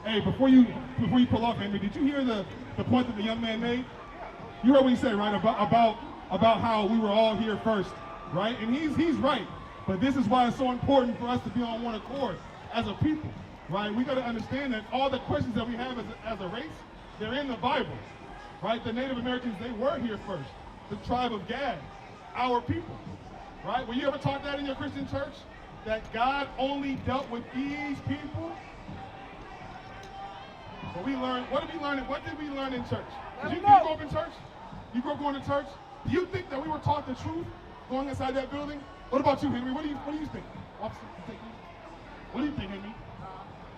Hey, before you pull off, Henry, did you hear the point that the young man made? You heard what he said, right? About how we were all here first, right? And he's right. But this is why it's so important for us to be on one accord as a people, right? We got to understand that all the questions that we have as a race, they're in the Bible, right? The Native Americans, they were here first. The tribe of Gad, our people, right? Were you ever taught that in your Christian church? That God only dealt with these people? But we learned, what did we learn in church? Did you grow up in church? You grew up going to church? Do you think that we were taught the truth going inside that building? What about you, Henry? What do you think? Officer, what do you think, Henry?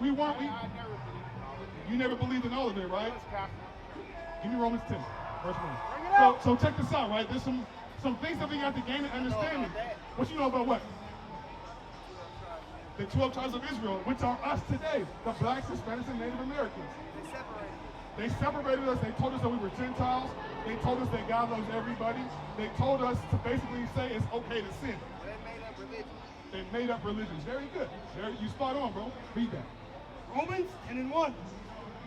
We weren't. You never believed in all of it, right? Give me Romans 10, verse 1. So check this out, right? There's some things that we got to gain an understanding. What you know about what? The 12 tribes of Israel, which are us today, the blacks, Hispanics, and Native Americans. They separated us. They told us that we were Gentiles. They told us that God loves everybody. They told us to basically say it's okay to sin. They made up religions. Very good. You spot on, bro. Read that. Romans 10:1.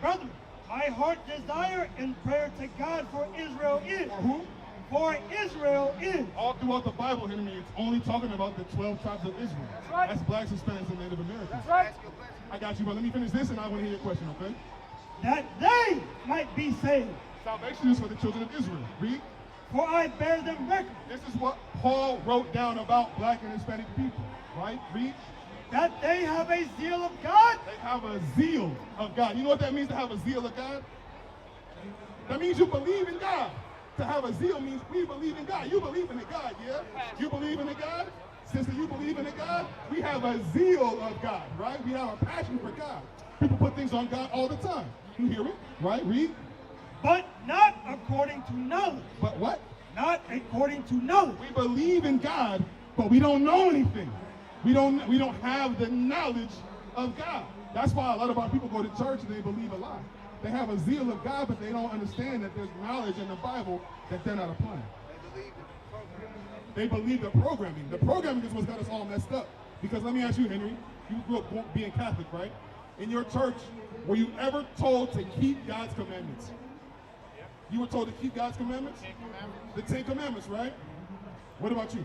Brethren, my heart desire and prayer to God for Israel is. For who? For Israel is. All throughout the Bible, Henry, it's only talking about the 12 tribes of Israel. That's right. That's blacks, Hispanics, and Native Americans. That's right. I got you, but let me finish this and I want to hear your question, okay? That they might be saved. Salvation is for the children of Israel. Read. For I bear them record. This is what Paul wrote down about black and Hispanic people, right? Read. That they have a zeal of God. They have a zeal of God. You know what that means to have a zeal of God? That means you believe in God. To have a zeal means we believe in God. You believe in a God, yeah? You believe in a God? Sister, you believe in a God? We have a zeal of God, right? We have a passion for God. People put things on God all the time. You hear it, right? Read. But not according to knowledge. But what? Not according to knowledge. We believe in God, but we don't know anything. We don't have the knowledge of God. That's why a lot of our people go to church and they believe a lie. They have a zeal of God, but they don't understand that there's knowledge in the Bible that they're not applying. They believe the programming. The programming is what's got us all messed up. Because let me ask you, Henry, you grew up being Catholic, right? In your church, were you ever told to keep God's commandments? You were told to keep God's commandments? The 10 Commandments, right? What about you?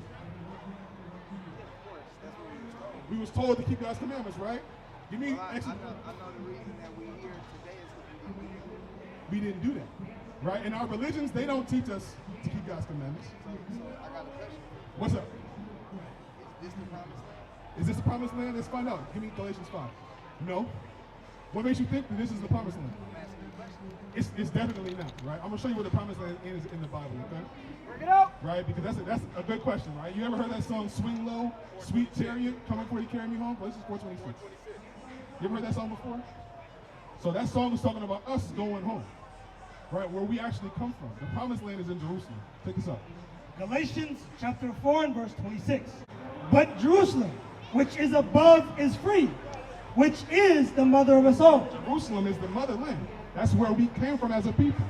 We was told to keep God's commandments, right? Give me actually. I know the reason that we're here today is because we didn't do that, right? In our religions, they don't teach us to keep God's commandments. So I got a question. What's up? Is this the promised land? Is this the promised land? Let's find out. Give me Galatians 5. No. What makes you think that this is the promised land? It's definitely not, right? I'm gonna show you what the promised land is in the Bible, okay? Work it out. Right, because that's a good question, right? You ever heard that song, Swing Low, Sweet Chariot, Coming For You, Carry Me Home? Well, this is 426. You ever heard that song before? So that song is talking about us going home, right? Where we actually come from. The promised land is in Jerusalem. Check this out. Galatians chapter 4 and verse 26. But Jerusalem, which is above, is free, which is the mother of us all. Jerusalem is the motherland. That's where we came from as a people,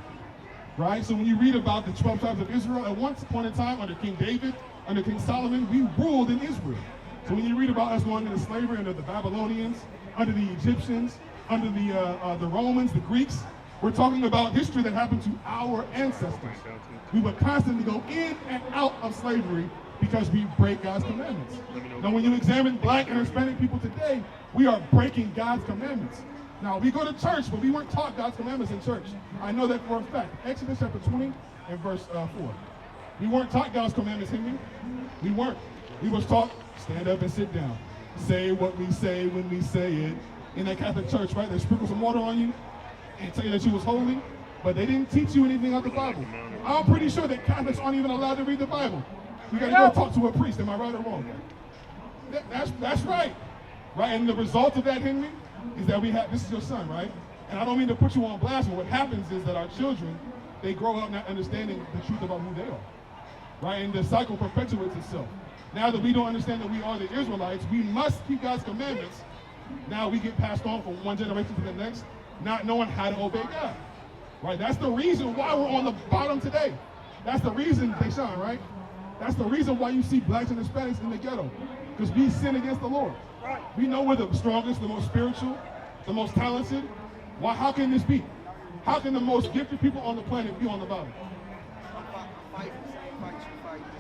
right? So when you read about the 12 tribes of Israel, at one point in time, under King David, under King Solomon, we ruled in Israel. So when you read about us going into slavery under the Babylonians, under the Egyptians, under the Romans, the Greeks, we're talking about history that happened to our ancestors. We would constantly go in and out of slavery because we break God's commandments. Now when you examine black and Hispanic people today, we are breaking God's commandments. Now, we go to church, but we weren't taught God's commandments in church. I know that for a fact. Exodus chapter 20 and verse 4. We weren't taught God's commandments, Henry. We weren't. We was taught, stand up and sit down. Say what we say when we say it. In that Catholic church, right? They sprinkle some water on you and tell you that you was holy, but they didn't teach you anything out the Bible. I'm pretty sure that Catholics aren't even allowed to read the Bible. You gotta go talk to a priest. Am I right or wrong? That's right. Right, and the result of that, Henry, is that we have, this is your son, right? And I don't mean to put you on blast, but what happens is that our children, they grow up not understanding the truth about who they are, right? And the cycle perpetuates itself. Now that we don't understand that we are the Israelites, we must keep God's commandments. Now we get passed on from one generation to the next, not knowing how to obey God, right? That's the reason why we're on the bottom today. That's the reason, Deshaun, right? That's the reason why you see blacks and Hispanics in the ghetto, because we sin against the Lord. We know we're the strongest, the most spiritual, the most talented, Why? How can this be? How can the most gifted people on the planet be on the bottom?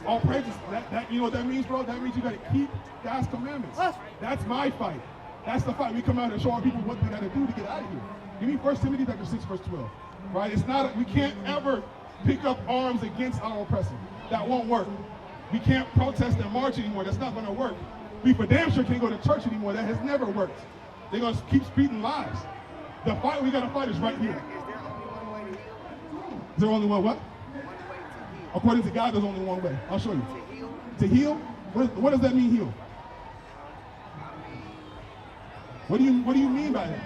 All praises. That you know what that means, bro? That means you got to keep God's commandments. That's my fight. That's the fight. We come out and show our people what they got to do to get out of here. Give me 1 Timothy chapter 6, verse 12. Right? It's not. We can't ever pick up arms against our oppressor. That won't work. We can't protest and march anymore. That's not going to work. We for damn sure can't go to church anymore. That has never worked. They're going to keep speaking lies. The fight we got to fight is right here. Is there only one what? According to God, there's only one way. I'll show you. To heal? What does that mean, heal? What do you mean by that?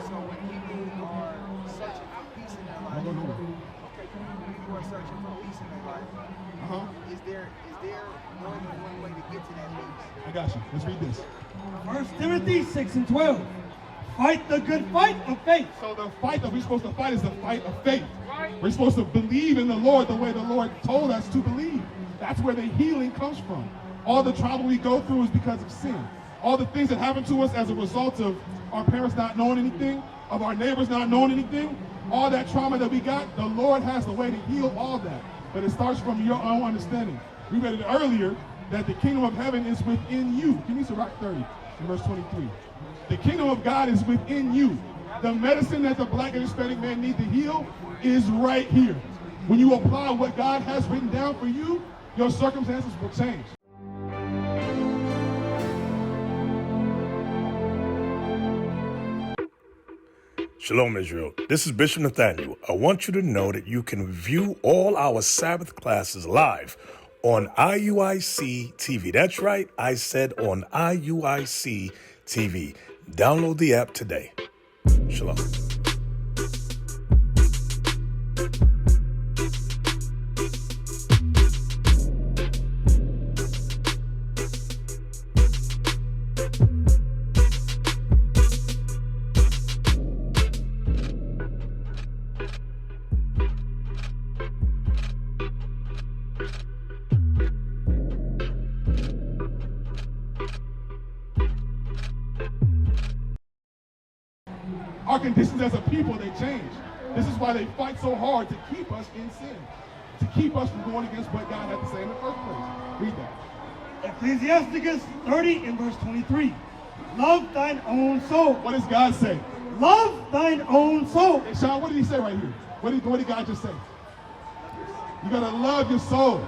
So when people are searching for peace in their life, okay, when people are searching for peace in their life, is there more than one way to get to that peace? I got you. Let's read this. 1 Timothy 6 and 12. Fight the good fight of faith. So the fight that we're supposed to fight is the fight of faith. We're supposed to believe in the Lord the way the Lord told us to believe. That's where the healing comes from. All the trouble we go through is because of sin. All the things that happen to us as a result of our parents not knowing anything, of our neighbors not knowing anything, all that trauma that we got, the Lord has the way to heal all that. But it starts from your own understanding. We read it earlier that the kingdom of heaven is within you. Give me Sirach 30 in verse 23. The kingdom of God is within you. The medicine that the black and Hispanic man need to heal is right here. When you apply what God has written down for you, your circumstances will change. Shalom, Israel. This is Bishop Nathaniel. I want you to know that you can view all our Sabbath classes live on IUIC TV. That's right, I said on IUIC TV. Download the app today. Shalom. Our conditions as a people, they change. This is why they fight so hard to keep us in sin, to keep us from going against what God had to say in the first place. Read that. Ecclesiasticus 30 and verse 23. Love thine own soul. What does God say? Love thine own soul. Hey, Sean, what did he say right here? What did God just say? You got to love your soul.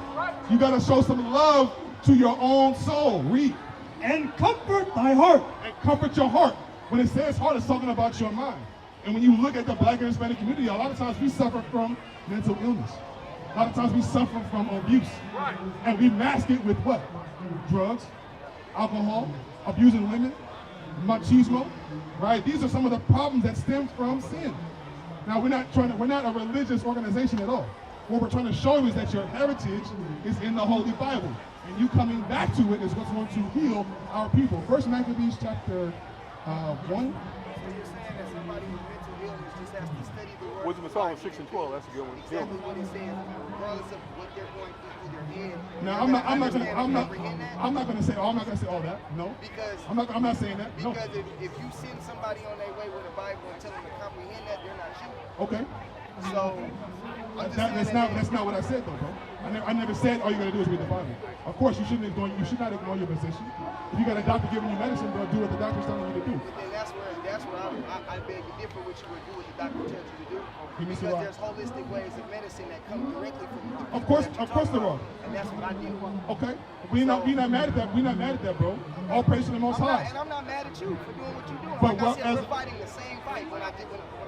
You got to show some love to your own soul. Read. And comfort thy heart. And comfort your heart. When it says heart, it's talking about your mind. And when you look at the black and Hispanic community, a lot of times we suffer from mental illness. A lot of times we suffer from abuse. And we mask it with what? Drugs, alcohol, abusing women, machismo, right? These are some of the problems that stem from sin. Now we're not a religious organization at all. What we're trying to show you is that your heritage is in the Holy Bible. And you coming back to it is what's going to heal our people. First Maccabees chapter 1. So you're saying that somebody with mental illness just has to study the word. Wisdom of Solomon 6 and 12, that's a good one. Exactly what it says, regardless of what they're going through their head. Now I'm not gonna say all that. No. Because I'm not saying that. No. Because if you send somebody on their way with a Bible and tell them to comprehend that, they're not you. Okay. So That's not what I said though, bro. I never said all you gotta do is read the Bible. Of course you should not ignore your position. If you got a doctor giving you medicine, bro, do what the doctor's telling you to do. But then that's where I beg to differ with you and do what the doctor tells you to do. Because there's holistic ways of medicine that come directly from the Of course there are. And that's what I do. Okay. We're not mad at that. We're not mad at that, bro. All praise to the Most High. And I'm not mad at you for doing what you're doing. But like I said, we're fighting the same fight when I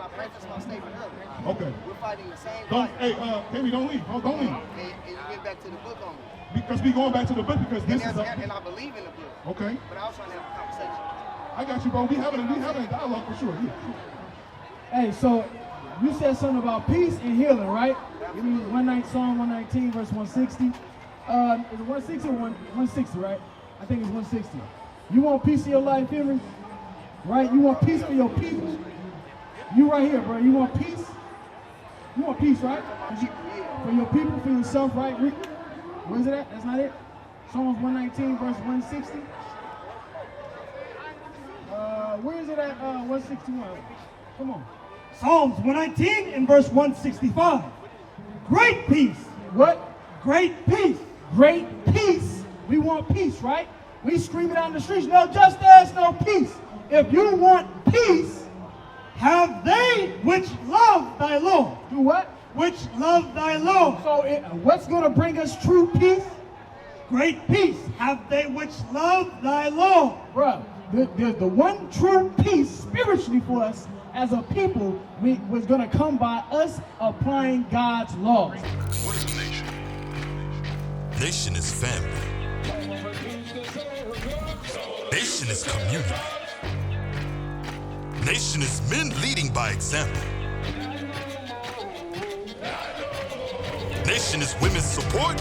practiced my statement earlier. Okay. We're fighting the same Don't fight. Henry, don't leave. Don't leave. And you get back to the book on me. Because we going back to the book because this is and I believe in the book. Okay. But I was trying to have a conversation. I got you, bro. We having a dialogue for sure. Yeah. Hey, so you said something about peace and healing, right? Give me Psalm 119, verse 160. Is it 160 or 160, right? I think it's 160. You want peace in your life, Henry? Right? You want peace for your people? You right here, bro. You want peace? You want peace, right? For your people, for yourself, right? Where is it at? That's not it? Psalms 119, verse 160. Where is it at? 161. Come on. Psalms 119 and verse 165. Great peace. What? Great peace. Great peace. We want peace, right? We scream it out in the streets, no justice, no peace. If you want peace, Have they which love thy law. do what? Which love thy law. So what's going to bring us true peace? Great peace have they which love thy law. Bruh, the one true peace spiritually for us as a people was going to come by us applying God's laws. What is a nation? Nation is family. Nation is community. Nation is men leading by example. Nation is women's support.